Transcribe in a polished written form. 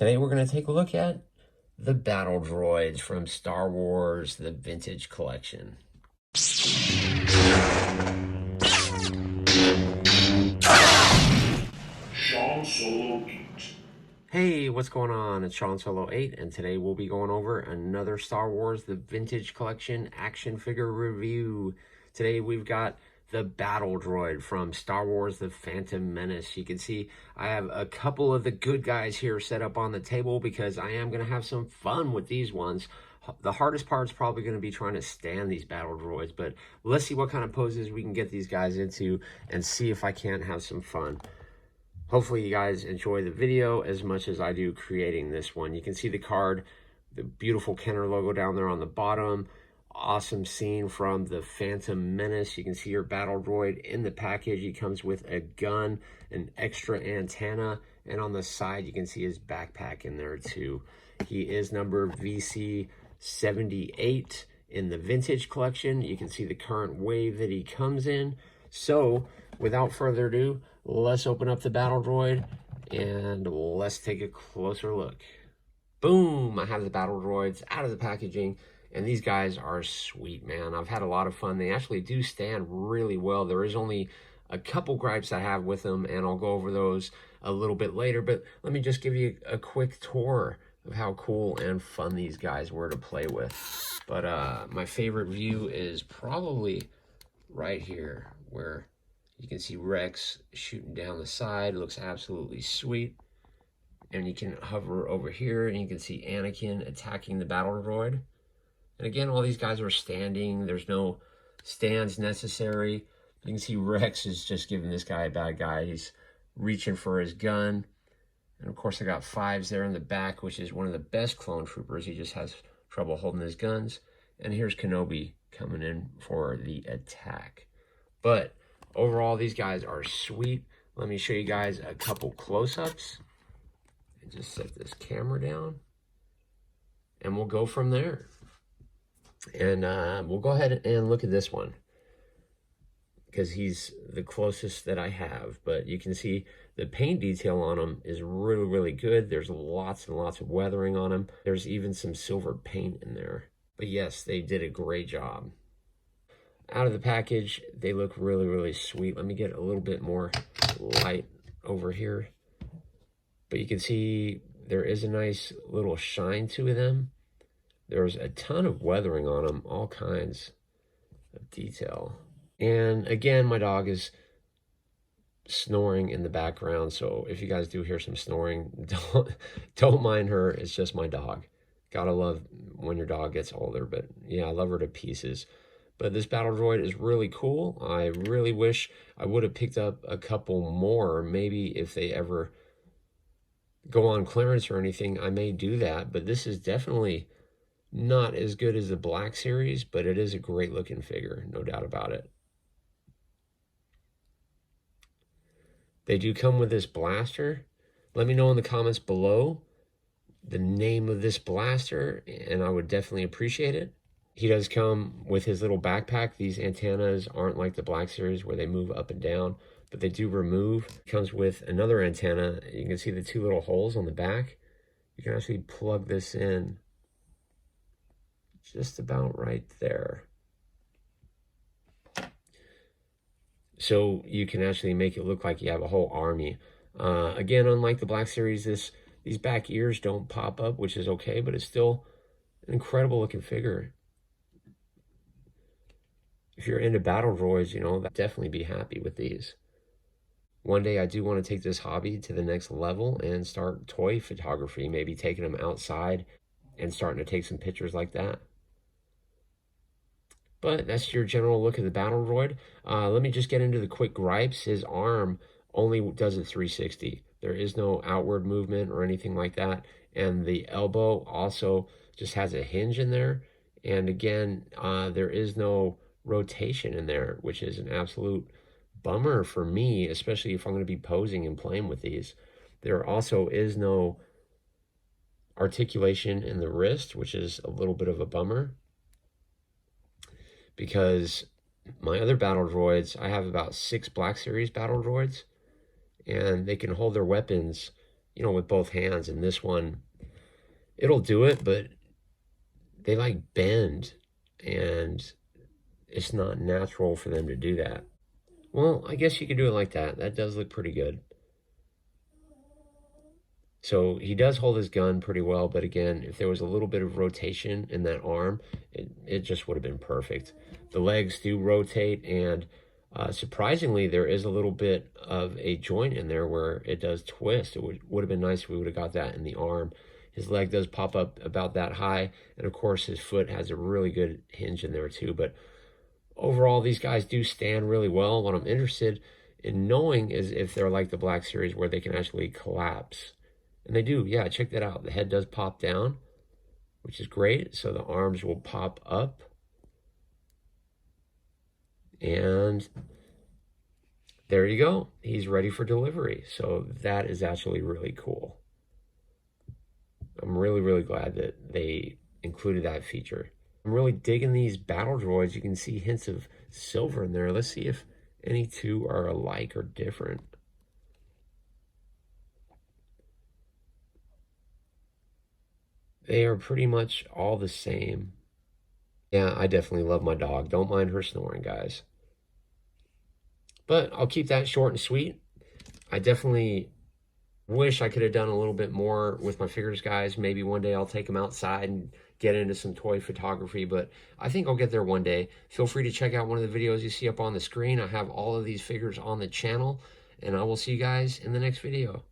Today we're going to take a look at the Battle Droids from Star Wars, the Vintage Collection. Sean Solo 8. Hey, what's going on? It's Sean Solo 8, and today we'll be going over another Star Wars, the Vintage Collection action figure review. Today we've got the Battle Droid from Star Wars, the Phantom Menace. You can see I have a couple of the good guys here set up on the table because I am going to have some fun with these ones. The hardest part is probably going to be trying to stand these Battle Droids, but let's see what kind of poses we can get these guys into and see if I can't have some fun. Hopefully you guys enjoy the video as much as I do creating this one. You can see the card, the beautiful Kenner logo down there on the bottom. Awesome scene from the Phantom Menace. You can see your Battle Droid in the package. He comes with a gun, an extra antenna, and on the side you can see his backpack in there too. He is number VC78 in the Vintage Collection. You can see the current wave that he comes in. So without further ado, let's open up the Battle Droid and let's take a closer look. Boom! I have the Battle Droids out of the packaging, and these guys are sweet, man. I've had a lot of fun. They actually do stand really well. There is only a couple gripes I have with them, and I'll go over those a little bit later, but let me just give you a quick tour of how cool and fun these guys were to play with. But my favorite view is probably right here, where you can see Rex shooting down the side. It looks absolutely sweet. And you can hover over here and you can see Anakin attacking the Battle Droid. And again, all these guys are standing. There's no stands necessary. You can see Rex is just giving this guy a bad guy. He's reaching for his gun. And of course, I got Fives there in the back, which is one of the best clone troopers. He just has trouble holding his guns. And here's Kenobi coming in for the attack. But overall, these guys are sweet. Let me show you guys a couple close-ups. And just set this camera down. And we'll go from there. And we'll go ahead and look at this one, because he's the closest that I have. But you can see the paint detail on him is really, really good. There's lots and lots of weathering on him. There's even some silver paint in there. But yes, they did a great job. Out of the package, they look really, really sweet. Let me get a little bit more light over here. But you can see there is a nice little shine to them. There's a ton of weathering on them, all kinds of detail. And again, my dog is snoring in the background, so if you guys do hear some snoring, don't mind her. It's just my dog. Gotta love when your dog gets older, but yeah, I love her to pieces. But this Battle Droid is really cool. I really wish I would have picked up a couple more. Maybe if they ever go on clearance or anything, I may do that. But this is definitely not as good as the Black Series, but it is a great looking figure, no doubt about it. They do come with this blaster. Let me know in the comments below the name of this blaster, and I would definitely appreciate it. He does come with his little backpack. These antennas aren't like the Black Series where they move up and down, but they do remove. It comes with another antenna. You can see the two little holes on the back. You can actually plug this in just about right there. So you can actually make it look like you have a whole army. Again, unlike the Black Series, these back ears don't pop up, which is okay, but it's still an incredible looking figure. If you're into Battle Droids, you know, definitely be happy with these. One day I do want to take this hobby to the next level and start toy photography, maybe taking them outside and starting to take some pictures like that. But that's your general look at the Battle Droid. Let me just get into the quick gripes. His arm only does a 360. There is no outward movement or anything like that. And the elbow also just has a hinge in there. And again, there is no rotation in there, which is an absolute bummer for me, especially if I'm going to be posing and playing with these. There also is no articulation in the wrist, which is a little bit of a bummer, because my other Battle Droids, I have about 6 Black Series Battle Droids, and they can hold their weapons you know, with both hands. And this one, it'll do it, but they like bend, and it's not natural for them to do that. Well, I guess you could do it like that. That does look pretty good. So he does hold his gun pretty well, but again, if there was a little bit of rotation in that arm, it just would have been perfect. The legs do rotate, and surprisingly, there is a little bit of a joint in there where it does twist. It would have been nice if we would have got that in the arm. His leg does pop up about that high, and of course his foot has a really good hinge in there too. But overall, these guys do stand really well. What I'm interested in knowing is if they're like the Black Series where they can actually collapse. And they do, yeah, check that out. The head does pop down, which is great. So the arms will pop up. And there you go. He's ready for delivery. So that is actually really cool. I'm really, really glad that they included that feature. I'm really digging these battle droids. You can see hints of silver in there. Let's see if any two are alike or different. They are pretty much all the same. Yeah, I definitely love my dog. Don't mind her snoring, guys. But I'll keep that short and sweet. I definitely wish I could have done a little bit more with my figures, guys. Maybe one day I'll take them outside and get into some toy photography, but I think I'll get there one day. Feel free to check out one of the videos you see up on the screen. I have all of these figures on the channel, and I will see you guys in the next video.